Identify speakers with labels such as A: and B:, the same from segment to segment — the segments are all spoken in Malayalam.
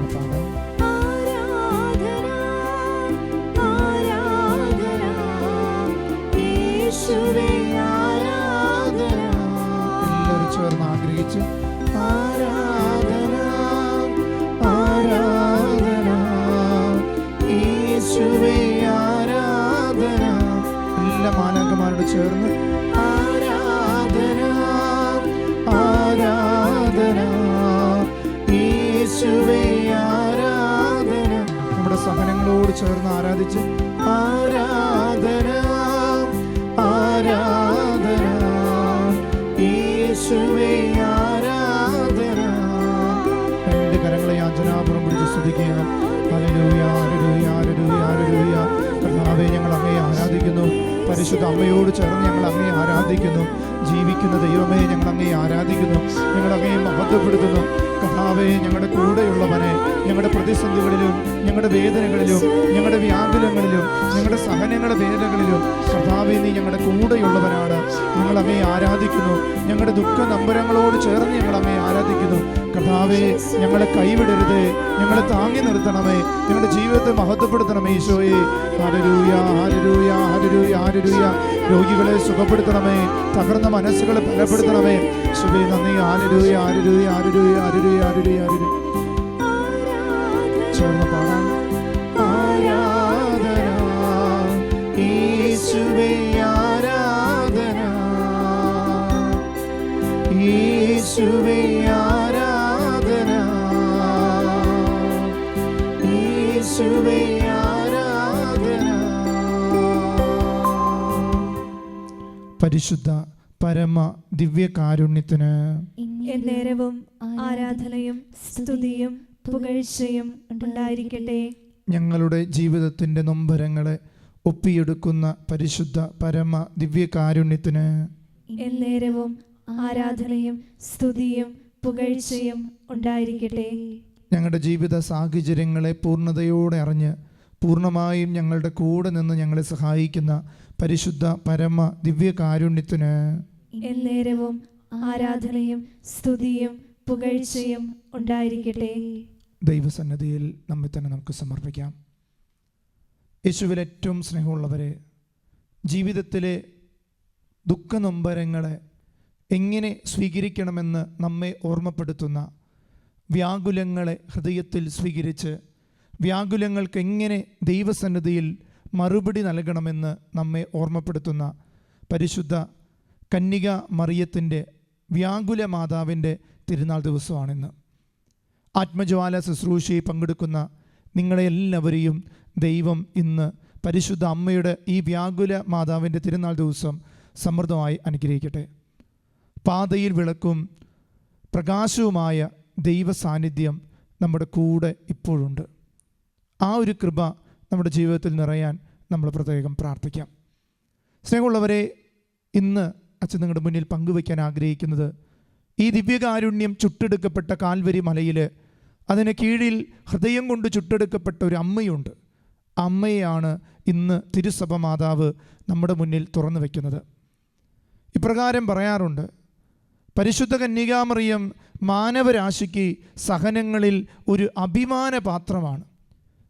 A: ചേർന്ന് പാടാം. എല്ലാവരും ചേർന്ന് ആഗ്രഹിച്ച് ആരാധന ആരാധന യേശുവേ ആരാധന. എല്ലാ മാലാഖമാരോട് ചേർന്ന് ആരാധന ആരാധന യേശുവേ ആരാധന. നമ്മുടെ സഹനങ്ങളോട് ചേർന്ന് ആരാധിച്ച് ആരാധന ആരാധന യേശുവേ ആരാധന. രണ്ട് കരങ്ങളെ യാചനാപുറം പിടിച്ച് സ്തുതിക്കുക. Hallelujah hallelujah hallelujah hallelujah. കർത്താവേ, ഞങ്ങൾ അങ്ങയെ ആരാധിക്കുന്നു. പരിശുദ്ധ അമ്മയോട് ചേർന്ന് ഞങ്ങൾ അങ്ങയെ ആരാധിക്കുന്നു. ജീവിക്കുന്ന ദൈവമേ, ഞങ്ങൾ അങ്ങയെ ആരാധിക്കുന്നു. ഞങ്ങൾ അങ്ങയെ മഹത്വപ്പെടുത്തുന്നു. കർത്താവേ, ഞങ്ങളുടെ കൂടെയുള്ളവനെ ഞങ്ങളുടെ പ്രതിസന്ധികളിലും ഞങ്ങളുടെ വേദനകളിലും ഞങ്ങളുടെ വ്യാകുലങ്ങളിലും ഞങ്ങളുടെ സഹനങ്ങളുടെ വേദനകളിലും കർത്താവേ, നീ ഞങ്ങളുടെ കൂടെയുള്ളവനാണ്. ഞങ്ങൾ അങ്ങയെ ആരാധിക്കുന്നു. ഞങ്ങളുടെ ദുഃഖ നമ്പരങ്ങളോട് ചേർന്ന് ഞങ്ങൾ അങ്ങയെ ആരാധിക്കുന്നു. കർത്താവേ, ഞങ്ങളെ കൈവിടരുതേ, ഞങ്ങളെ താങ്ങി നിർത്തണമേ, ഞങ്ങളുടെ ജീവിതത്തെ മഹത്വപ്പെടുത്തണമേ ഈശോയെ. Hallelujah hallelujah hallelujah hallelujah. രോഗികളെ സുഖപ്പെടുത്തണമേ, തകർന്ന മനസ്സുകളെ ബലപ്പെടുത്തണമേ. യേശുവേ നന്ദി. Hallelujah hallelujah hallelujah hallelujah hallelujah hallelujah. ചേർന്ന് പാടാം. ആരാധന യേശുവേ ആരാധന യേശുവേ ആരാധന യേശുവേ ആരാധന. പരിശുദ്ധ പരമ ദിവ്യകാരുണ്യത്തിന്
B: എന്നേരവും ആരാധനയും സ്തുതിയും പുകഴ്ചയും ഉണ്ടായിരിക്കട്ടെ.
A: ഞങ്ങളുടെ ജീവിതത്തിൻ്റെ നൊമ്പരങ്ങളെ ഒപ്പിയെടുക്കുന്ന പരിശുദ്ധ പരമ ദിവ്യകാരുണ്യത്തിന്
B: എന്നേരവും ആരാധനയും സ്തുതിയും പുകഴ്ചയും ഉണ്ടായിരിക്കട്ടെ.
A: ഞങ്ങളുടെ ജീവിത സാഹചര്യങ്ങളെ പൂർണ്ണതയോടെ അറിഞ്ഞ് പൂർണ്ണമായും ഞങ്ങളുടെ കൂടെ നിന്ന് ഞങ്ങളെ സഹായിക്കുന്ന പരിശുദ്ധ പരമ ദിവ്യകാരുണ്യത്തിന്
B: എന്നേരവും ആരാധനയും സ്തുതിയും പുകഴ്ചയും ഉണ്ടായിരിക്കട്ടെ.
A: ദൈവസന്നിധിയിൽ നമ്മെ തന്നെ നമുക്ക് സമർപ്പിക്കാം. യേശുവിൽ ഏറ്റവും സ്നേഹമുള്ളവരെ, ജീവിതത്തിലെ ദുഃഖനൊമ്പരങ്ങളെ എങ്ങനെ സ്വീകരിക്കണമെന്ന് നമ്മെ ഓർമ്മപ്പെടുത്തുന്ന വ്യാകുലങ്ങളെ ഹൃദയത്തിൽ സ്വീകരിച്ച് വ്യാകുലങ്ങൾക്ക് എങ്ങനെ ദൈവസന്നിധിയിൽ മറുപടി നൽകണമെന്ന് നമ്മെ ഓർമ്മപ്പെടുത്തുന്ന പരിശുദ്ധ കന്യക മറിയത്തിൻ്റെ വ്യാകുല മാതാവിൻ്റെ തിരുനാൾ ദിവസമാണിന്ന്. ആത്മജ്വാല ശുശ്രൂഷയിൽ പങ്കെടുക്കുന്ന നിങ്ങളെ എല്ലാവരെയും ദൈവം ഇന്ന് പരിശുദ്ധ അമ്മയുടെ ഈ വ്യാകുല മാതാവിൻ്റെ തിരുനാൾ ദിവസം സമൃദ്ധമായി അനുഗ്രഹിക്കട്ടെ. പാതയിൽ വിളക്കും പ്രകാശവുമായ ദൈവ സാന്നിധ്യം നമ്മുടെ കൂടെ ഇപ്പോഴുണ്ട്. ആ ഒരു കൃപ നമ്മുടെ ജീവിതത്തിൽ നിറയാൻ നമ്മൾ പ്രത്യേകം പ്രാർത്ഥിക്കാം. സ്നേഹമുള്ളവരെ, ഇന്ന് അച്ഛൻ നിങ്ങളുടെ മുന്നിൽ പങ്കുവയ്ക്കാൻ ആഗ്രഹിക്കുന്നത് ഈ ദിവ്യകാരുണ്യം ചുട്ടെടുക്കപ്പെട്ട കാൽവരി മലയിൽ അതിന് കീഴിൽ ഹൃദയം കൊണ്ട് ചുട്ടെടുക്കപ്പെട്ട ഒരു അമ്മയുണ്ട്. അമ്മയെയാണ് ഇന്ന് തിരുസഭ മാതാവ് നമ്മുടെ മുന്നിൽ തുറന്നു വയ്ക്കുന്നത്. ഇപ്രകാരം പറയാറുണ്ട്, പരിശുദ്ധ കന്യകാമറിയം മാനവരാശിക്ക് സഹനങ്ങളിൽ ഒരു അഭിമാന പാത്രമാണ്.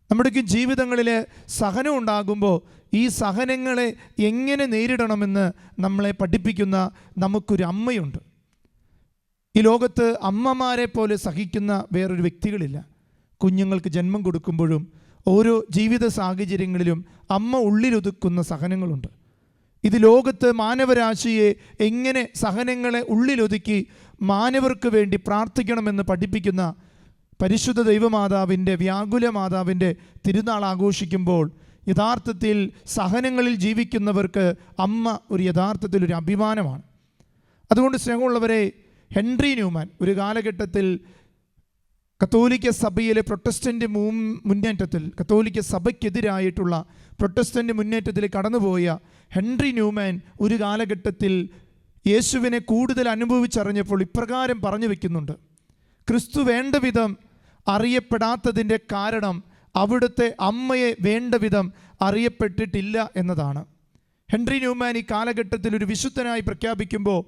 A: നമ്മുടെയൊക്കെ ജീവിതങ്ങളിൽ സഹനം ഉണ്ടാകുമ്പോൾ ഈ സഹനങ്ങളെ എങ്ങനെ നേരിടണമെന്ന് നമ്മളെ പഠിപ്പിക്കുന്ന നമുക്കൊരു അമ്മയുണ്ട്. ഈ ലോകത്ത് അമ്മമാരെ പോലെ സഹിക്കുന്ന വേറൊരു വ്യക്തികളില്ല. കുഞ്ഞുങ്ങൾക്ക് ജന്മം കൊടുക്കുമ്പോഴും ഓരോ ജീവിത സാഹചര്യങ്ങളിലും അമ്മ ഉള്ളിലൊതുക്കുന്ന സഹനങ്ങളുണ്ട്. ഇത് ലോകത്ത് മാനവരാശിയെ എങ്ങനെ സഹനങ്ങളെ ഉള്ളിലൊതുക്കി മാനവർക്ക് വേണ്ടി പ്രാർത്ഥിക്കണമെന്ന് പഠിപ്പിക്കുന്ന പരിശുദ്ധ ദൈവമാതാവിൻ്റെ വ്യാകുല മാതാവിൻ്റെ തിരുനാൾ ആഘോഷിക്കുമ്പോൾ യഥാർത്ഥത്തിൽ സഹനങ്ങളിൽ ജീവിക്കുന്നവർക്ക് അമ്മ ഒരു യഥാർത്ഥത്തിൽ ഒരു അഭിമാനമാണ്. അതുകൊണ്ട് സ്നേഹമുള്ളവരെ, ഹെൻറി ന്യൂമാൻ ഒരു കാലഘട്ടത്തിൽ കത്തോലിക്ക സഭയിലെ പ്രൊട്ടസ്റ്റൻ്റ് മുന്നേറ്റത്തിൽ, കത്തോലിക്ക സഭയ്ക്കെതിരായിട്ടുള്ള പ്രൊട്ടസ്റ്റൻ്റ് മുന്നേറ്റത്തിൽ കടന്നുപോയ ഹെൻറി ന്യൂമാൻ ഒരു കാലഘട്ടത്തിൽ യേശുവിനെ കൂടുതൽ അനുഭവിച്ചറിഞ്ഞപ്പോൾ ഇപ്രകാരം പറഞ്ഞു വയ്ക്കുന്നുണ്ട്: ക്രിസ്തു വേണ്ട വിധം അറിയപ്പെടാത്തതിൻ്റെ കാരണം അവിടുത്തെ അമ്മയെ വേണ്ട വിധം അറിയപ്പെട്ടിട്ടില്ല എന്നതാണ്. ഹെൻറി ന്യൂമാൻ ഈ കാലഘട്ടത്തിൽ ഒരു വിശുദ്ധനായി പ്രഖ്യാപിക്കുമ്പോൾ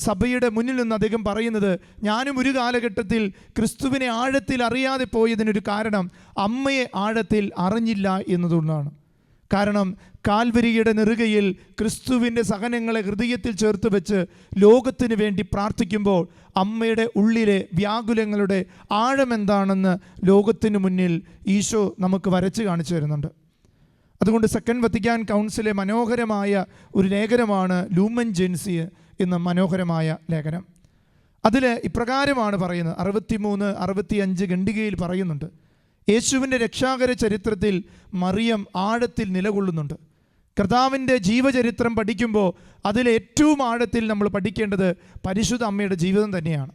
A: സഭയുടെ മുന്നിൽ നിന്ന് അദ്ദേഹം പറയുന്നത്, ഞാനും ഒരു കാലഘട്ടത്തിൽ ക്രിസ്തുവിനെ ആഴത്തിൽ അറിയാതെ പോയതിനൊരു കാരണം അമ്മയെ ആഴത്തിൽ അറിഞ്ഞില്ല എന്നതുകൊണ്ടാണ്. കാരണം കാൽവരിയുടെ നെറുകയിൽ ക്രിസ്തുവിൻ്റെ സഹനങ്ങളെ ഹൃദയത്തിൽ ചേർത്ത് വെച്ച് ലോകത്തിന് വേണ്ടി പ്രാർത്ഥിക്കുമ്പോൾ അമ്മയുടെ ഉള്ളിലെ വ്യാകുലങ്ങളുടെ ആഴമെന്താണെന്ന് ലോകത്തിന് മുന്നിൽ ഈശോ നമുക്ക് വരച്ച് കാണിച്ചു തരുന്നുണ്ട്. അതുകൊണ്ട് സെക്കൻഡ് വത്തിക്കാൻ കൗൺസിലെ മനോഹരമായ ഒരു ലേഖനമാണ് ലൂമൻ ജെൻസി എന്ന മനോഹരമായ ലേഖനം. അതിൽ ഇപ്രകാരമാണ് പറയുന്നത്, 63, 65 ഖണ്ഡികയിൽ പറയുന്നുണ്ട്, യേശുവിൻ്റെ രക്ഷാകര ചരിത്രത്തിൽ മറിയം ആഴത്തിൽ നിലകൊള്ളുന്നുണ്ട്. കർത്താവിൻ്റെ ജീവചരിത്രം പഠിക്കുമ്പോൾ അതിലേറ്റവും ആഴത്തിൽ നമ്മൾ പഠിക്കേണ്ടത് പരിശുദ്ധ അമ്മയുടെ ജീവിതം തന്നെയാണ്.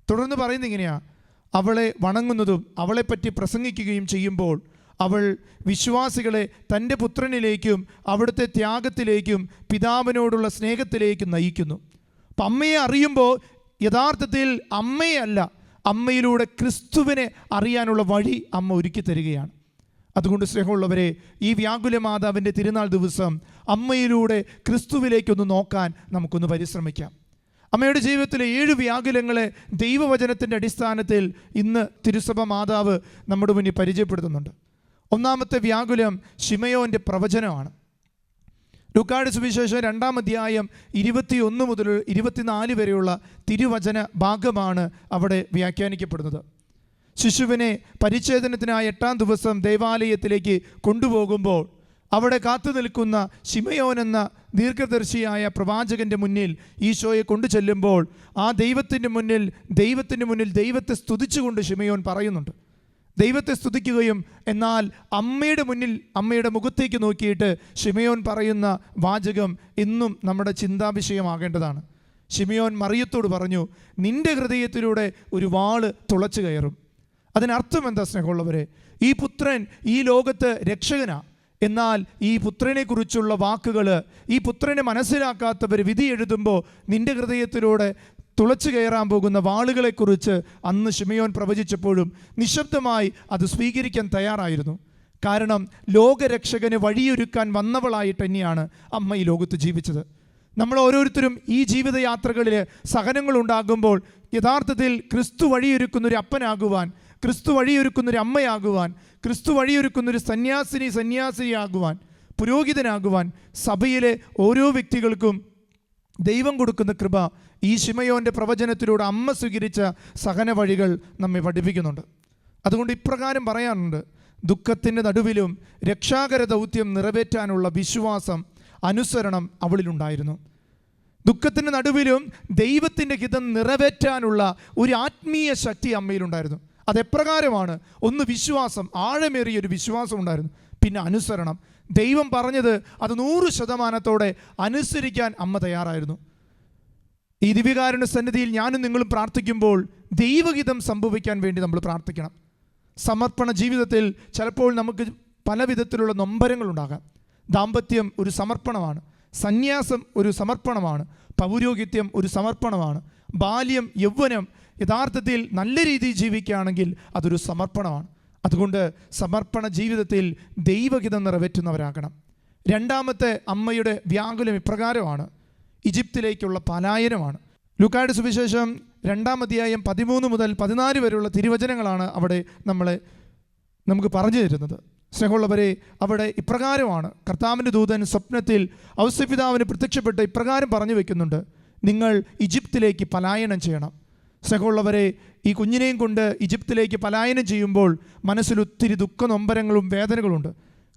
A: തുടർന്ന് പറയുന്നത് ഇങ്ങനെയാണ്, അവളെ വണങ്ങുന്നതും അവളെപ്പറ്റി പ്രസംഗിക്കുകയും ചെയ്യുമ്പോൾ അവൾ വിശ്വാസികളെ തൻ്റെ പുത്രനിലേക്കും അവിടുത്തെ ത്യാഗത്തിലേക്കും പിതാവിനോടുള്ള സ്നേഹത്തിലേക്കും നയിക്കുന്നു. അപ്പം അമ്മയെ അറിയുമ്പോൾ യഥാർത്ഥത്തിൽ അമ്മയല്ല, അമ്മയിലൂടെ ക്രിസ്തുവിനെ അറിയാനുള്ള വഴി അമ്മ ഒരുക്കി തരികയാണ്. അതുകൊണ്ട് സ്നേഹമുള്ളവരെ, ഈ വ്യാകുല മാതാവിൻ്റെ തിരുനാൾ ദിവസം അമ്മയിലൂടെ ക്രിസ്തുവിലേക്കൊന്ന് നോക്കാൻ നമുക്കൊന്ന് പരിശ്രമിക്കാം. അമ്മയുടെ ജീവിതത്തിലെ 7 വ്യാകുലങ്ങളെ ദൈവവചനത്തിൻ്റെ അടിസ്ഥാനത്തിൽ ഇന്ന് തിരുസഭ മാതാവ് നമ്മുടെ മുന്നിൽ പരിചയപ്പെടുത്തുന്നുണ്ട്. ഒന്നാമത്തെ വ്യാകുലം ശിമയോൻ്റെ പ്രവചനമാണ്. ലൂക്കായുടെ സുവിശേഷം 2-ാം അധ്യായം 21 മുതൽ 24 വരെയുള്ള തിരുവചന ഭാഗമാണ് അവിടെ വ്യാഖ്യാനിക്കപ്പെടുന്നത്. ശിശുവിനെ പരിച്ഛേദനത്തിനായി 8-ാം ദിവസം ദേവാലയത്തിലേക്ക് കൊണ്ടുപോകുമ്പോൾ അവിടെ കാത്തു നിൽക്കുന്ന ശിമയോൻ എന്ന ദീർഘദർശിയായ പ്രവാചകൻ്റെ മുന്നിൽ ഈശോയെ കൊണ്ടു ചെല്ലുമ്പോൾ ആ ദൈവത്തിൻ്റെ മുന്നിൽ ദൈവത്തെ സ്തുതിച്ചുകൊണ്ട് ശിമയോൻ പറയുന്നുണ്ട്. ദൈവത്തെ സ്തുതിക്കുകയും എന്നാൽ അമ്മയുടെ മുന്നിൽ അമ്മയുടെ മുഖത്തേക്ക് നോക്കിയിട്ട് ശിമയോൻ പറയുന്ന വാചകം ഇന്നും നമ്മുടെ ചിന്താവിഷയമാകേണ്ടതാണ്. ശിമയോൻ മറിയത്തോട് പറഞ്ഞു, നിന്റെ ഹൃദയത്തിലൂടെ ഒരു വാള് തുളച്ചു കയറും. അതിനർത്ഥം എന്താ സ്നേഹമുള്ളവരെ? ഈ പുത്രൻ ഈ ലോകത്ത് രക്ഷകനാ. എന്നാൽ ഈ പുത്രനെക്കുറിച്ചുള്ള വാക്കുകൾ, ഈ പുത്രനെ മനസ്സിലാക്കാത്തവർ വിധി എഴുതുമ്പോൾ നിന്റെ ഹൃദയത്തിലൂടെ തുളച്ചു കയറാൻ പോകുന്ന വാളുകളെക്കുറിച്ച് അന്ന് ശിമയോൻ പ്രവചിച്ചപ്പോഴും നിശബ്ദമായി അത് സ്വീകരിക്കാൻ തയ്യാറായിരുന്നു. കാരണം ലോകരക്ഷകന് വഴിയൊരുക്കാൻ വന്നവളായിട്ട് തന്നെയാണ് അമ്മ ഈ ലോകത്ത് ജീവിച്ചത്. നമ്മൾ ഓരോരുത്തരും ഈ ജീവിതയാത്രകളിൽ സഹനങ്ങളുണ്ടാകുമ്പോൾ യഥാർത്ഥത്തിൽ ക്രിസ്തു വഴിയൊരുക്കുന്നൊരു അപ്പനാകുവാൻ, ക്രിസ്തു വഴിയൊരുക്കുന്നൊരു അമ്മയാകുവാൻ, ക്രിസ്തു വഴിയൊരുക്കുന്നൊരു സന്യാസിനിയാകുവാൻ, പുരോഹിതനാകുവാൻ സഭയിലെ ഓരോ വ്യക്തികൾക്കും ദൈവം കൊടുക്കുന്ന കൃപ ഈ ശിമയോൻ്റെ പ്രവചനത്തിലൂടെ അമ്മ സ്വീകരിച്ച സഹന വഴികൾ നമ്മെ പഠിപ്പിക്കുന്നുണ്ട്. അതുകൊണ്ട് ഇപ്രകാരം പറയാറുണ്ട്, ദുഃഖത്തിൻ്റെ നടുവിലും രക്ഷാകര ദൗത്യം നിറവേറ്റാനുള്ള വിശ്വാസം, അനുസരണം അവളിലുണ്ടായിരുന്നു. ദുഃഖത്തിൻ്റെ നടുവിലും ദൈവത്തിൻ്റെ ഹിതം നിറവേറ്റാനുള്ള ഒരു ആത്മീയ ശക്തി അമ്മയിലുണ്ടായിരുന്നു. അതെപ്രകാരമാണ്? ഒന്ന് വിശ്വാസം, ആഴമേറിയൊരു വിശ്വാസം ഉണ്ടായിരുന്നു. പിന്നെ അനുസരണം, ദൈവം പറഞ്ഞത് അത് 100% അനുസരിക്കാൻ അമ്മ തയ്യാറായിരുന്നു. ഈ ദിവ്യകാരുണ്യ സന്നിധിയിൽ ഞാനും നിങ്ങളും പ്രാർത്ഥിക്കുമ്പോൾ ദൈവഹിതം സംഭവിക്കാൻ വേണ്ടി നമ്മൾ പ്രാർത്ഥിക്കണം. സമർപ്പണ ജീവിതത്തിൽ ചിലപ്പോൾ നമുക്ക് പല വിധത്തിലുള്ള നൊമ്പരങ്ങളുണ്ടാകാം. ദാമ്പത്യം ഒരു സമർപ്പണമാണ്, സന്യാസം ഒരു സമർപ്പണമാണ്, പൗരോഹിത്യം ഒരു സമർപ്പണമാണ്, ബാല്യം, യൗവനം യഥാർത്ഥത്തിൽ നല്ല രീതിയിൽ ജീവിക്കുകയാണെങ്കിൽ അതൊരു സമർപ്പണമാണ്. അതുകൊണ്ട് സമർപ്പണ ജീവിതത്തിൽ ദൈവഹിതം നിറവേറ്റുന്നവരാകണം. രണ്ടാമത്തെ അമ്മയുടെ വ്യാകുലം ഇപ്രകാരമാണ്, ഈജിപ്തിലേക്കുള്ള പലായനമാണ്. ലൂക്കായുടെ സുവിശേഷം 2-ാം അധ്യായം 13 മുതൽ 14 വരെയുള്ള തിരുവചനങ്ങളാണ് അവിടെ നമുക്ക് പറഞ്ഞു തരുന്നത്. സ്നേഹമുള്ളവരെ, അവിടെ ഇപ്രകാരമാണ്, കർത്താവിൻ്റെ ദൂതൻ സ്വപ്നത്തിൽ ഔസേപ്പിതാവിന് പ്രത്യക്ഷപ്പെട്ട് ഇപ്രകാരം പറഞ്ഞു വെക്കുന്നുണ്ട്, നിങ്ങൾ ഈജിപ്തിലേക്ക് പലായനം ചെയ്യണം. സ്നേഹമുള്ളവരെ, ഈ കുഞ്ഞിനെയും കൊണ്ട് ഈജിപ്തിലേക്ക് പലായനം ചെയ്യുമ്പോൾ മനസ്സിൽ ഒത്തിരി ദുഃഖനൊമ്പരങ്ങളും വേദനകളുണ്ട്.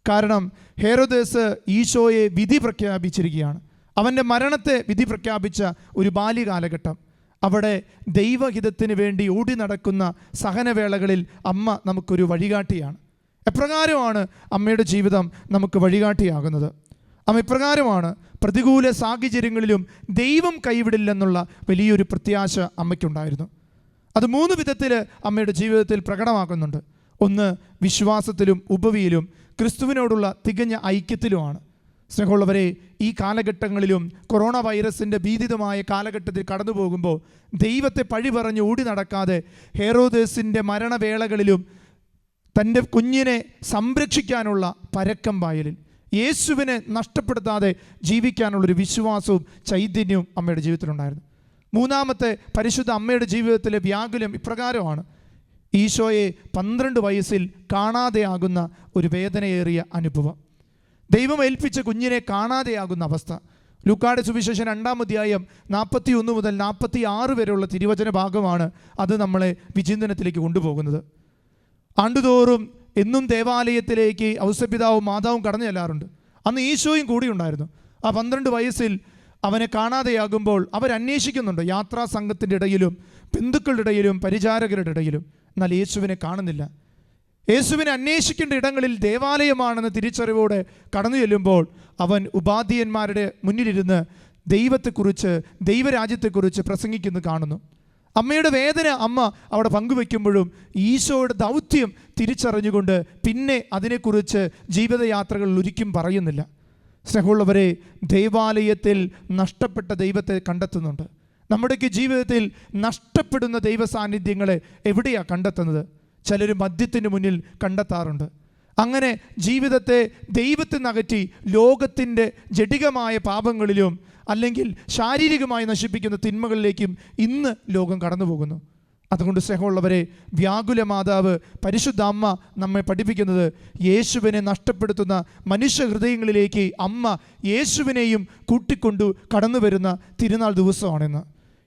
A: കാരണം ഹെരോദേസ് ഈശോയെ വിധി പ്രഖ്യാപിച്ചിരിക്കുകയാണ്. അവൻ്റെ മരണത്തെ വിധി പ്രഖ്യാപിച്ച ഒരു ബാല്യകാലഘട്ടം. അവിടെ ദൈവഹിതത്തിന് വേണ്ടി ഓടി നടക്കുന്ന സഹനവേളകളിൽ അമ്മ നമുക്കൊരു വഴികാട്ടിയാണ്. എപ്രകാരമാണ് അമ്മയുടെ ജീവിതം നമുക്ക് വഴികാട്ടിയാകുന്നത്? അമ്മ ഇപ്രകാരമാണ്, പ്രതികൂല സാഹചര്യങ്ങളിലും ദൈവം കൈവിടില്ലെന്നുള്ള വലിയൊരു പ്രത്യാശ അമ്മയ്ക്കുണ്ടായിരുന്നു. അത് 3 വിധത്തിൽ അമ്മയുടെ ജീവിതത്തിൽ പ്രകടമാക്കുന്നുണ്ട്. ഒന്ന്, വിശ്വാസത്തിലും ഉപവിയിലും ക്രിസ്തുവിനോടുള്ള തികഞ്ഞ ഐക്യത്തിലുമാണ്. സ്നേഹമുള്ളവരെ, ഈ കാലഘട്ടങ്ങളിലും കൊറോണ വൈറസിൻ്റെ ഭീതിതമായ കാലഘട്ടത്തിൽ കടന്നു പോകുമ്പോൾ ദൈവത്തെ പഴി പറഞ്ഞ് ഓടി നടക്കാതെ ഹെരോദേസിൻ്റെ മരണവേളകളിലും തൻ്റെ കുഞ്ഞിനെ സംരക്ഷിക്കാനുള്ള പരക്കം പായലിൽ യേശുവിനെ നഷ്ടപ്പെടുത്താതെ ജീവിക്കാനുള്ളൊരു വിശ്വാസവും ചൈതന്യവും അമ്മയുടെ ജീവിതത്തിലുണ്ടായിരുന്നു. മൂന്നാമത്തെ പരിശുദ്ധ അമ്മയുടെ ജീവിതത്തിലെ വ്യാകുലം ഇപ്രകാരമാണ്. ഈശോയെ 12 വയസ്സിൽ കാണാതെയാകുന്ന ഒരു വേദനയേറിയ അനുഭവം. ദൈവം ഏൽപ്പിച്ച കുഞ്ഞിനെ കാണാതെയാകുന്ന അവസ്ഥ. ലൂക്കായുടെ സുവിശേഷം 2-ാം അധ്യായം 41 മുതൽ 46 വരെയുള്ള തിരുവചന ഭാഗമാണ് അത് നമ്മളെ വിചിന്തനത്തിലേക്ക് കൊണ്ടുപോകുന്നത്. ആണ്ടുതോറും എന്നും ദേവാലയത്തിലേക്ക് ഔസപിതാവും മാതാവും കടന്നു ചെല്ലാറുണ്ട്. അന്ന് ഈശോയും കൂടി ഉണ്ടായിരുന്നു. ആ 12 വയസ്സിൽ അവനെ കാണാതെയാകുമ്പോൾ അവരന്വേഷിക്കുന്നുണ്ട്, യാത്രാ സംഘത്തിൻ്റെ ഇടയിലും ബന്ധുക്കളുടെ ഇടയിലും പരിചാരകരുടെ ഇടയിലും. എന്നാൽ യേശുവിനെ കാണുന്നില്ല. യേശുവിനെ അന്വേഷിക്കേണ്ട ഇടങ്ങളിൽ ദേവാലയമാണെന്ന് തിരിച്ചറിവോടെ കടന്നു ചെല്ലുമ്പോൾ അവൻ ഉപാധ്യന്മാരുടെ മുന്നിലിരുന്ന് ദൈവത്തെക്കുറിച്ച്, ദൈവരാജ്യത്തെക്കുറിച്ച് പ്രസംഗിക്കുന്നത് കാണുന്നു. അമ്മയുടെ വേദന അമ്മ അവിടെ പങ്കുവെക്കുമ്പോഴും ഈശോയുടെ ദൗത്യം തിരിച്ചറിഞ്ഞുകൊണ്ട് പിന്നെ അതിനെക്കുറിച്ച് ജീവിതയാത്രകളിൽ ഒരിക്കലും പറയുന്നില്ല. സ്നേഹമുള്ളവരെ, ദേവാലയത്തിൽ നഷ്ടപ്പെട്ട ദൈവത്തെ കണ്ടെത്തുന്നുണ്ട്. നമ്മുടെയൊക്കെ ജീവിതത്തിൽ നഷ്ടപ്പെടുന്ന ദൈവ സാന്നിധ്യങ്ങളെ എവിടെയാണ് കണ്ടെത്തുന്നത്? ചിലർ മദ്യത്തിന് മുന്നിൽ കണ്ടെത്താറുണ്ട്. അങ്ങനെ ജീവിതത്തെ ദൈവത്തിൽ നിന്നകറ്റി ലോകത്തിൻ്റെ ജഡികമായ പാപങ്ങളിലും അല്ലെങ്കിൽ ശാരീരികമായി നശിപ്പിക്കുന്ന തിന്മകളിലേക്കും ഇന്ന് ലോകം കടന്നു പോകുന്നു. അതുകൊണ്ട് സ്നേഹമുള്ളവരെ, വ്യാകുല മാതാവ് പരിശുദ്ധ അമ്മ നമ്മെ പഠിപ്പിക്കുന്നത് യേശുവിനെ നഷ്ടപ്പെടുത്തുന്ന മനുഷ്യ ഹൃദയങ്ങളിലേക്ക് അമ്മ യേശുവിനെയും കൂട്ടിക്കൊണ്ടു കടന്നു വരുന്ന തിരുനാൾ ദിവസമാണെന്ന്.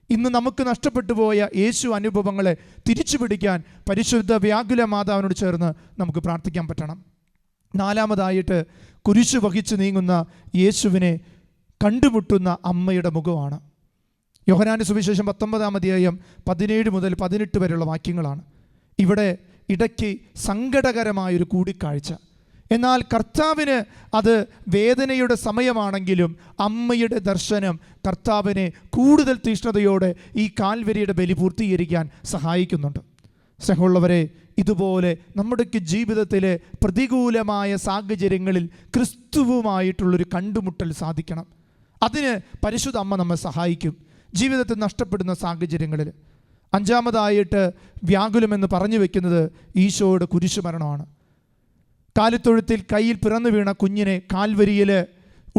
A: ഇന്ന് നമുക്ക് നഷ്ടപ്പെട്ടു പോയ യേശു അനുഭവങ്ങളെ തിരിച്ചു പിടിക്കാൻ പരിശുദ്ധ വ്യാകുല മാതാവിനോട് ചേർന്ന് നമുക്ക് പ്രാർത്ഥിക്കാൻ പറ്റണം. നാലാമതായിട്ട് കുരിശു വഹിച്ച് നീങ്ങുന്ന യേശുവിനെ കണ്ടുമുട്ടുന്ന അമ്മയുടെ മുഖമാണ്. യോഹന്നാന്റെ സുവിശേഷം 19-ാം അധ്യായം 17 മുതൽ 18 വരെയുള്ള വാക്യങ്ങളാണ്. ഇവിടെ ഇടയ്ക്ക് സങ്കടകരമായൊരു കൂടിക്കാഴ്ച. എന്നാൽ കർത്താവിന് അത് വേദനയുടെ സമയമാണെങ്കിലും അമ്മയുടെ ദർശനം കർത്താവിനെ കൂടുതൽ തീഷ്ണതയോടെ ഈ കാൽവരിയുടെ ബലി പൂർത്തീകരിക്കാൻ സഹായിക്കുന്നുണ്ട്. സ്നേഹമുള്ളവരെ, ഇതുപോലെ നമ്മുടെയൊക്കെ ജീവിതത്തിലെ പ്രതികൂലമായ സാഹചര്യങ്ങളിൽ ക്രിസ്തുവുമായിട്ടുള്ളൊരു കണ്ടുമുട്ടൽ സാധിക്കണം. അതിന് പരിശുദ്ധ അമ്മ നമ്മെ സഹായിക്കും ജീവിതത്തിൽ നഷ്ടപ്പെടുന്ന സാഹചര്യങ്ങളിൽ. അഞ്ചാമതായിട്ട് വ്യാകുലമെന്ന് പറഞ്ഞു വെക്കുന്നത് ഈശോയുടെ കുരിശുമരണമാണ്. കാലിത്തൊഴുത്തിൽ കയ്യിൽ പിറന്നു വീണ കുഞ്ഞിനെ കാൽവരിയിൽ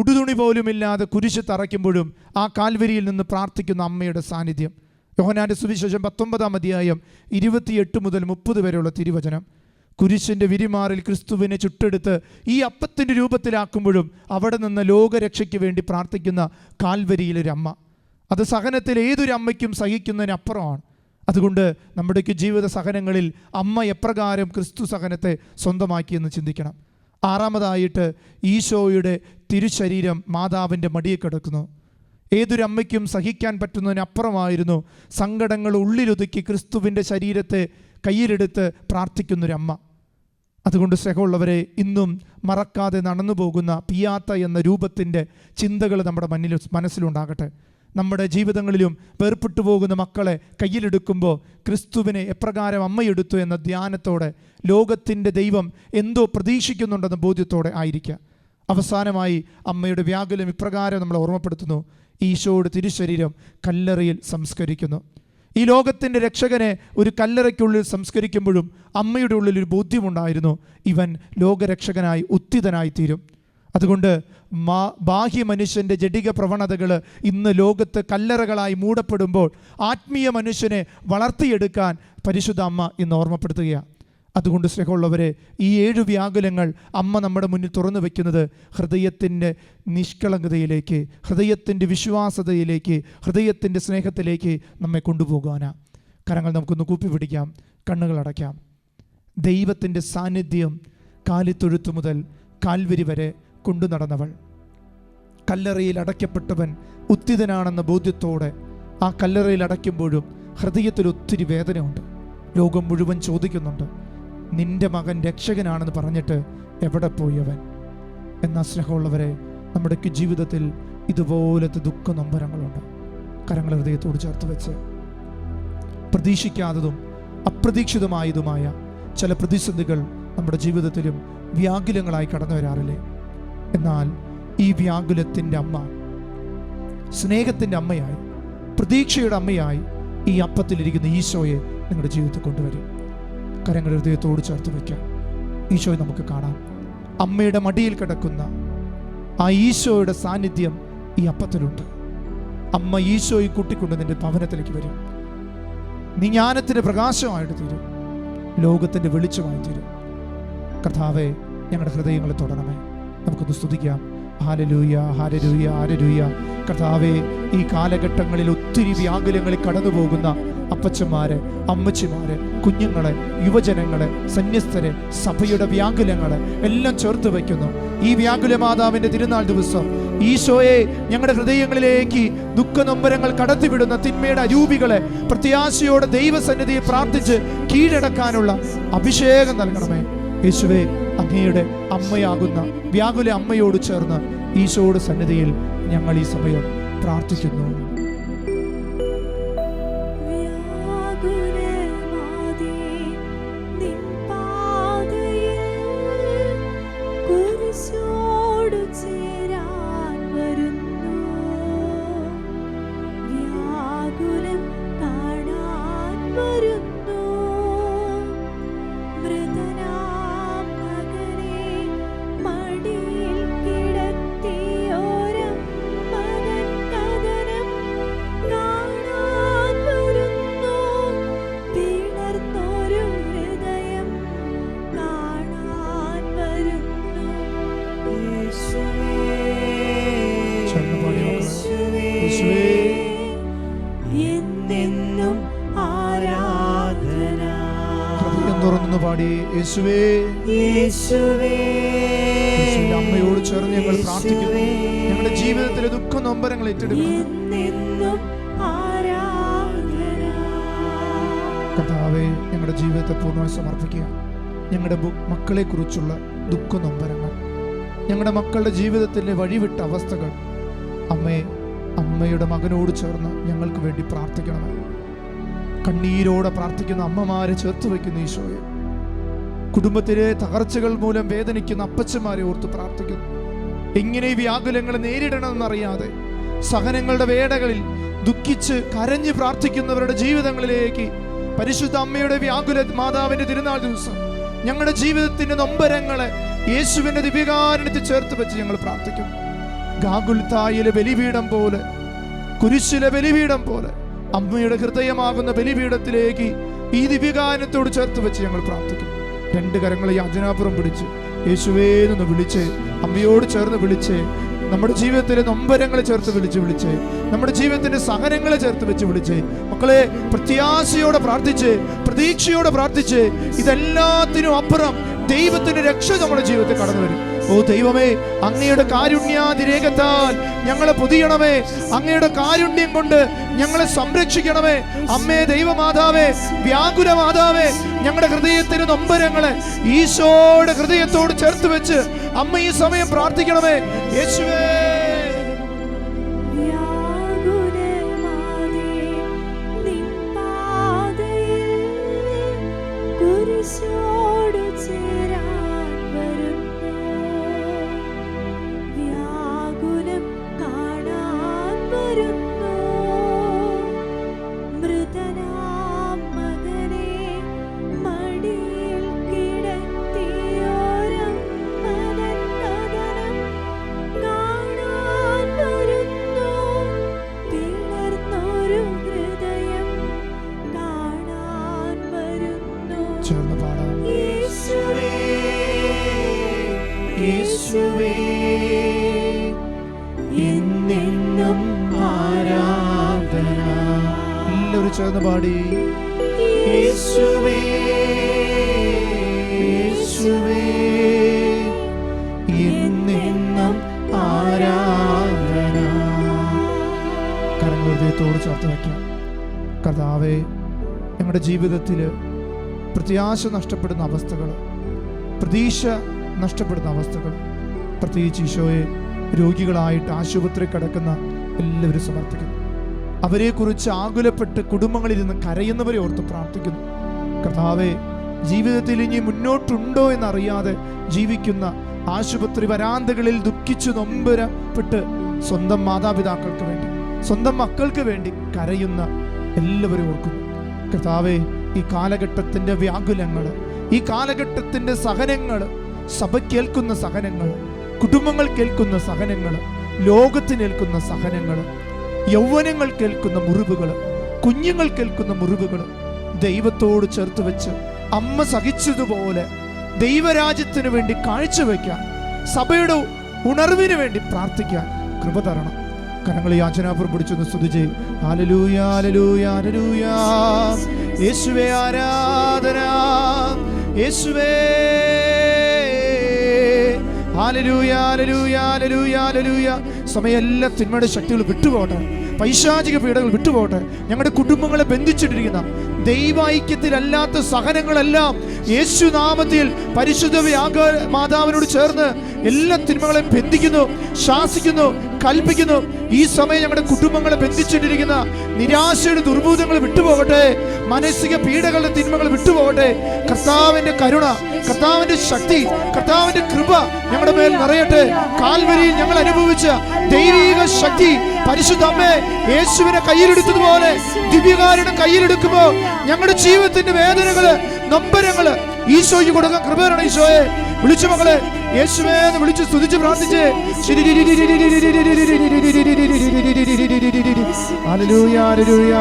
A: ഉടുതുണി പോലുമില്ലാതെ കുരിശ് തറയ്ക്കുമ്പോഴും ആ കാൽവരിയിൽ നിന്ന് പ്രാർത്ഥിക്കുന്ന അമ്മയുടെ സാന്നിധ്യം. യോഹന്നാന്റെ സുവിശേഷം 19-ാം അധ്യായം 28 മുതൽ 30 വരെയുള്ള തിരുവചനം. കുരിശിൻ്റെ വിരിമാറിൽ ക്രിസ്തുവിനെ ചുട്ടെടുത്ത് ഈ അപ്പത്തിൻ്റെ രൂപത്തിലാക്കുമ്പോഴും അവിടെ നിന്ന് ലോകരക്ഷയ്ക്ക് വേണ്ടി പ്രാർത്ഥിക്കുന്ന കാൽവരിയിലൊരമ്മ. അത് സഹനത്തിൽ ഏതൊരു അമ്മയ്ക്കും സഹിക്കുന്നതിനപ്പുറമാണ്. അതുകൊണ്ട് നമ്മുടെയൊക്കെ ജീവിത സഹനങ്ങളിൽ അമ്മ എപ്രകാരം ക്രിസ്തു സഹനത്തെ സ്വന്തമാക്കിയെന്ന് ചിന്തിക്കണം. ആറാമതായിട്ട് ഈശോയുടെ തിരുശരീരം മാതാവിൻ്റെ മടിയിൽ കിടക്കുന്നു. ഏതൊരമ്മയ്ക്കും സഹിക്കാൻ പറ്റുന്നതിനപ്പുറമായിരുന്നു സങ്കടങ്ങൾ ഉള്ളിലൊതുക്കി ക്രിസ്തുവിൻ്റെ ശരീരത്തെ കയ്യിലെടുത്ത് പ്രാർത്ഥിക്കുന്നൊരമ്മ. അതുകൊണ്ട് സ്നേഹമുള്ളവരെ, ഇന്നും മറക്കാതെ നടന്നു പോകുന്ന പിയാത്ത എന്ന രൂപത്തിൻ്റെ ചിന്തകൾ നമ്മുടെ മനസ്സിലുണ്ടാകട്ടെ. നമ്മുടെ ജീവിതങ്ങളിലും വേർപെട്ടു പോകുന്ന മക്കളെ കയ്യിലെടുക്കുമ്പോൾ ക്രിസ്തുവിനെ എപ്രകാരം അമ്മയെടുത്തു എന്ന ധ്യാനത്തോടെ ലോകത്തിൻ്റെ ദൈവം എന്തോ പ്രതീക്ഷിക്കുന്നുണ്ടെന്ന ബോധ്യത്തോടെ ആയിരിക്കുക. അവസാനമായി അമ്മയുടെ വ്യാകുലം ഇപ്രകാരം നമ്മളെ ഓർമ്മപ്പെടുത്തുന്നു. ഈശോയുടെ തിരുശരീരം കല്ലറയിൽ സംസ്കരിക്കുന്നു. ഈ ലോകത്തിൻ്റെ രക്ഷകനെ ഒരു കല്ലറയ്ക്കുള്ളിൽ സംസ്കരിക്കുമ്പോഴും അമ്മയുടെ ഉള്ളിൽ ഒരു ബോധ്യമുണ്ടായിരുന്നു, ഇവൻ ലോകരക്ഷകനായി ഉത്തിതനായി തീരും. അതുകൊണ്ട് ബാഹ്യ മനുഷ്യൻ്റെ ജഡിക പ്രവണതകൾ ഇന്ന് ലോകത്ത് കല്ലറകളായി മൂടപ്പെടുമ്പോൾ ആത്മീയ മനുഷ്യനെ വളർത്തിയെടുക്കാൻ പരിശുദ്ധ അമ്മ ഇന്ന് ഓർമ്മപ്പെടുത്തുകയാണ്. അതുകൊണ്ട് സ്നേഹമുള്ളവരെ, ഈ 7 വ്യാകുലങ്ങൾ അമ്മ നമ്മുടെ മുന്നിൽ തുറന്നു വയ്ക്കുന്നത് ഹൃദയത്തിൻ്റെ നിഷ്കളങ്കതയിലേക്ക്, ഹൃദയത്തിൻ്റെ വിശ്വാസതയിലേക്ക്, ഹൃദയത്തിൻ്റെ സ്നേഹത്തിലേക്ക് നമ്മെ കൊണ്ടുപോകാനാണ്. കരങ്ങൾ നമുക്കൊന്ന് കൂപ്പിപ്പിടിക്കാം, കണ്ണുകൾ അടയ്ക്കാം. ദൈവത്തിൻ്റെ സാന്നിധ്യം കാലിത്തൊഴുത്തു മുതൽ കാൽവരി വരെ കൊണ്ടു നടന്നവൾ, കല്ലറയിൽ അടയ്ക്കപ്പെട്ടവൻ ഉത്തിതനാണെന്ന ബോധ്യത്തോടെ ആ കല്ലറയിൽ അടയ്ക്കുമ്പോഴും ഹൃദയത്തിൽ ഒത്തിരി വേദനയുണ്ട്. ലോകം മുഴുവൻ ചോദിക്കുന്നുണ്ട്, നിന്റെ മകൻ രക്ഷകനാണെന്ന് പറഞ്ഞിട്ട് എവിടെ പോയി അവൻ? എന്നാൽ സ്നേഹമുള്ളവരെ, നമ്മുടെയൊക്കെ ജീവിതത്തിൽ ഇതുപോലത്തെ ദുഃഖ നൊമ്പരങ്ങളുണ്ട്. കരങ്ങൾ ഹൃദയത്തോട് ചേർത്ത് വെച്ച് പ്രതീക്ഷിക്കാത്തതും അപ്രതീക്ഷിതമായതുമായ ചില പ്രതിസന്ധികൾ നമ്മുടെ ജീവിതത്തിലും വ്യാകുലങ്ങളായി കടന്നു വരാറില്ലേ? എന്നാൽ ഈ വ്യാകുലത്തിൻ്റെ അമ്മ, സ്നേഹത്തിൻ്റെ അമ്മയായി, പ്രതീക്ഷയുടെ അമ്മയായി ഈ അപ്പത്തിലിരിക്കുന്ന ഈശോയെ നിങ്ങളുടെ ജീവിതത്തിൽ കൊണ്ടുവരും. കരങ്ങൾ ഹൃദയത്തോട് ചേർത്ത് വയ്ക്കാം. ഈശോയെ നമുക്ക് കാണാം. അമ്മയുടെ മടിയിൽ കിടക്കുന്ന ആ ഈശോയുടെ സാന്നിധ്യം ഈ അപ്പത്തിലുണ്ട്. അമ്മ ഈശോയെ കൂട്ടിക്കൊണ്ട് നിന്റെ ഭവനത്തിലേക്ക് വരും. നീ ജ്ഞാനത്തിന്റെ പ്രകാശമായിട്ട് തീരും, ലോകത്തിന്റെ വെളിച്ചമായി തീരും. കർത്താവേ, ഞങ്ങളുടെ ഹൃദയങ്ങളെ തൊടണമേ. നമുക്കൊന്ന് സ്തുതിക്കാം. Hallelujah, hallelujah, hallelujah. കർത്താവേ, ഈ കാലഘട്ടങ്ങളിൽ ഒത്തിരി വ്യാകുലങ്ങളിൽ കടന്നു പോകുന്ന അപ്പച്ചന്മാരെ, അമ്മച്ചിമാരെ, കുഞ്ഞുങ്ങളെ, യുവജനങ്ങളെ, സന്യസ്തരെ, സഭയുടെ വ്യാകുലങ്ങളെ എല്ലാം ചേർത്ത് വയ്ക്കുന്നു. ഈ വ്യാകുല മാതാവിന്റെ തിരുനാൾ ദിവസം ഈശോയെ ഞങ്ങളുടെ ഹൃദയങ്ങളിലേക്ക് ദുഃഖനൊമ്പരങ്ങൾ കടത്തിവിടുന്ന തിന്മയുടെ അരൂപികളെ പ്രത്യാശയോടെ ദൈവസന്നിധിയിൽ പ്രാർത്ഥിച്ച് കീഴടക്കാനുള്ള അഭിഷേകം നൽകണമേ. യേശുവേ, അങ്ങയുടെ അമ്മയാകുന്ന വ്യാകുല അമ്മയോട് ചേർന്ന് ഈശോയുടെ സന്നിധിയിൽ ഞങ്ങൾ ഈ സമയം പ്രാർത്ഥിക്കുന്നു. യേശുവേ, അമ്മയോട് ചേർന്ന് ഞങ്ങൾ പ്രാർത്ഥിക്കുന്നു. ഞങ്ങളുടെ ജീവിതത്തിലെ ദുഃഖ നൊമ്പരങ്ങൾ ഏറ്റെടുക്കണം. കർത്താവേ, ഞങ്ങളുടെ ജീവിതത്തെ പൂർണ്ണമായി സമർപ്പിക്കുക. ഞങ്ങളുടെ മക്കളെ കുറിച്ചുള്ള ദുഃഖ നൊമ്പരങ്ങൾ, ഞങ്ങളുടെ മക്കളുടെ ജീവിതത്തിലെ വഴിവിട്ട അവസ്ഥകൾ, അമ്മയുടെ മകനോട് ചേർന്ന് ഞങ്ങൾക്ക് വേണ്ടി പ്രാർത്ഥിക്കണം. കണ്ണീരോടെ പ്രാർത്ഥിക്കുന്ന അമ്മമാരെ ചേർത്ത് വയ്ക്കുന്ന ഈശോയെ, കുടുംബത്തിലെ തകർച്ചകൾ മൂലം വേദനിക്കുന്ന അപ്പച്ചന്മാരെ ഓർത്ത് പ്രാർത്ഥിക്കുന്നു. എങ്ങനെ ഈ വ്യാകുലങ്ങളെ നേരിടണമെന്നറിയാതെ സഹനങ്ങളുടെ വേടകളിൽ ദുഃഖിച്ച് കരഞ്ഞ് പ്രാർത്ഥിക്കുന്നവരുടെ ജീവിതങ്ങളിലേക്ക് പരിശുദ്ധ അമ്മയുടെ വ്യാകുല മാതാവിന്റെ തിരുനാൾ ദിവസം ഞങ്ങളുടെ ജീവിതത്തിന്റെ നൊമ്പരങ്ങളെ യേശുവിന്റെ ദിവ്യകാരുണ്യത്തിൽ ചേർത്ത് വെച്ച് ഞങ്ങൾ പ്രാർത്ഥിക്കുന്നു. ഗാഗുൽത്തായിലെ ബലിപീഠം പോലെ, കുരിശിലെ ബലിപീഠം പോലെ അമ്മയുടെ ഹൃദയമാകുന്ന ബലിപീഠത്തിലേക്ക് ഈ ദിവ്യകാരുണ്യത്തോട് ചേർത്ത് വെച്ച് ഞങ്ങൾ പ്രാർത്ഥിക്കുന്നു. രണ്ട് കരങ്ങളെ യാചനാപുരം പിടിച്ച് യേശുവേ എന്ന് വിളിച്ച്, അമ്മയോട് ചേർന്ന് വിളിച്ച്, നമ്മുടെ ജീവിതത്തിലെ നൊമ്പരങ്ങളെ ചേർത്ത് വിളിച്ച് നമ്മുടെ ജീവിതത്തിന്റെ സഹനങ്ങളെ ചേർത്ത് വെച്ച് വിളിച്ച് മക്കളെ പ്രത്യാശയോടെ പ്രാർത്ഥിച്ച്, പ്രതീക്ഷയോടെ പ്രാർത്ഥിച്ച്, ഇതെല്ലാത്തിനും അപ്പുറം ദൈവത്തിന്റെ രക്ഷ നമ്മുടെ ജീവിതത്തിൽ കടന്നു വരും. ഓ ദൈവമേ, അങ്ങയുടെ കാരുണ്യാതിരേകത്താൽ ഞങ്ങളെ പൊതിയണമേ. അങ്ങയുടെ കാരുണ്യം കൊണ്ട് ഞങ്ങളെ സംരക്ഷിക്കണമേ. അമ്മേ, ദൈവമാതാവേ, വ്യാകുല മാതാവേ, ഞങ്ങളുടെ ഹൃദയത്തിന് നൊമ്പരങ്ങളെ ഈശോയുടെ ഹൃദയത്തോട് ചേർത്ത് വെച്ച് അമ്മ ഈ സമയം പ്രാർത്ഥിക്കണമേ. യേശുവേ, എല്ലാവരും ചേർന്ന് പാടി. യേശുവേ, യേശുവേ, എന്നെന്നും ആരാധന. കരങ്ങൾ ഹൃദയത്തോട് ചേർത്ത് വയ്ക്കാം. കർത്താവേ, ഞങ്ങളുടെ ജീവിതത്തിൽ പ്രത്യാശ നഷ്ടപ്പെടുന്ന അവസ്ഥകൾ, പ്രതീക്ഷ നഷ്ടപ്പെടുന്ന അവസ്ഥകൾ, പ്രത്യേകിച്ച് ഈശോയെ രോഗികളായിട്ട് ആശുപത്രി കിടക്കുന്ന എല്ലാവരും സമർപ്പിക്കുന്നു. അവരെക്കുറിച്ച് ആകുലപ്പെട്ട് കുടുംബങ്ങളിൽ നിന്ന് കരയുന്നവരെ ഓർത്ത് പ്രാർത്ഥിക്കുന്നു. കർത്താവേ, ജീവിതത്തിൽ ഇനി മുന്നോട്ടുണ്ടോ എന്നറിയാതെ ജീവിക്കുന്ന, ആശുപത്രി വരാന്തകളിൽ ദുഃഖിച്ചു നൊമ്പരപ്പെട്ട് സ്വന്തം മാതാപിതാക്കൾക്ക് വേണ്ടി, സ്വന്തം മക്കൾക്ക് വേണ്ടി കരയുന്ന എല്ലാവരും ഓർക്കുന്നു. കർത്താവേ, ഈ കാലഘട്ടത്തിന്റെ വ്യാകുലങ്ങൾ, ഈ കാലഘട്ടത്തിന്റെ സഹനങ്ങൾ, സഭ കേൾക്കുന്ന സഹനങ്ങൾ, കുടുംബങ്ങൾ കേൾക്കുന്ന സഹനങ്ങൾ, ലോകത്തിനേൽക്കുന്ന സഹനങ്ങൾ, യൗവനങ്ങൾ കേൾക്കുന്ന മുറിവുകൾ, കുഞ്ഞുങ്ങൾ കേൾക്കുന്ന മുറിവുകൾ ദൈവത്തോട് ചേർത്ത് വെച്ച് അമ്മ സഹിച്ചതുപോലെ ദൈവരാജ്യത്തിന് വേണ്ടി കാഴ്ചവെക്കാൻ, സഭയുടെ ഉണർവിന് വേണ്ടി പ്രാർത്ഥിക്കാൻ കൃപ തരണം. കരങ്ങൾ യാചനാപുരം പിടിച്ചൊന്ന് സ്തുതിച്ച് ഹല്ലേലൂയ ഹല്ലേലൂയ ഹല്ലേലൂയ. യേശുവേ ആരാധന, യേശുവേ ഹല്ലേലൂയ ഹല്ലേലൂയ ഹല്ലേലൂയ ഹല്ലേലൂയ. സമയം എല്ലാ തിന്മയുടെ ശക്തികൾ വിട്ടുപോകട്ടെ, പൈശാചിക പീഡകൾ വിട്ടുപോകട്ടെ. ഞങ്ങളുടെ കുടുംബങ്ങളെ ബന്ധിച്ചിട്ടിരിക്കുന്ന ദൈവൈക്യത്തിലല്ലാത്ത സഹനങ്ങളെല്ലാം യേശുനാമത്തിൽ പരിശുദ്ധ മാതാവിനോട് ചേർന്ന് എല്ലാ തിന്മകളെയും ബന്ധിക്കുന്നു, ശാസിക്കുന്നു, കൽപ്പിക്കുന്നു. ഈ സമയം ഞങ്ങളുടെ കുടുംബങ്ങളെ ബന്ധിച്ചിട്ടിരിക്കുന്ന നിരാശയുടെ ദുർഭൂതങ്ങൾ വിട്ടുപോകട്ടെ, മാനസിക പീഡകളുടെ തിന്മകൾ വിട്ടുപോകട്ടെ. കർത്താവിന്റെ കരുണ, കർത്താവിന്റെ ശക്തി, കർത്താവിന്റെ കൃപ ഞങ്ങളുടെ മേൽ നിറയട്ടെ. കാൽവരിയിൽ ഞങ്ങൾ അനുഭവിച്ച ദൈവിക ശക്തി പരിശുദ്ധ അമ്മേ യേശുവിനെ കയ്യിലെടുത്തതുപോലെ ദിവ്യകാരുണ്യം കയ്യിലെടുക്കുമ്പോൾ ഞങ്ങളുടെ ജീവിതത്തിന്റെ വേദനകള്, നൊമ്പരങ്ങള് ഈശോയ്ക്ക് കൊടുക്കാൻ കൃപ തരണം. ഈശോയെ വിളിച്ചു മക്കളെ, യേശുവേ എന്ന് വിളിച്ച് സ്തുതിച്ച് പ്രാർത്ഥിച്ച് ഹല്ലേലൂയ ഹല്ലേലൂയ.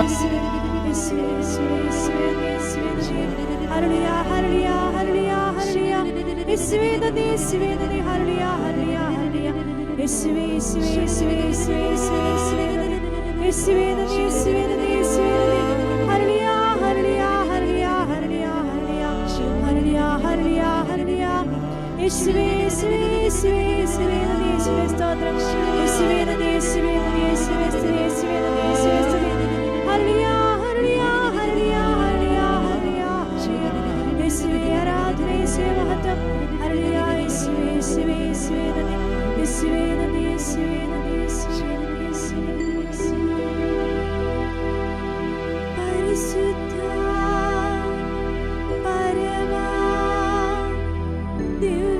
B: പരിശുദ്ധ പരമാ ദിവ്യ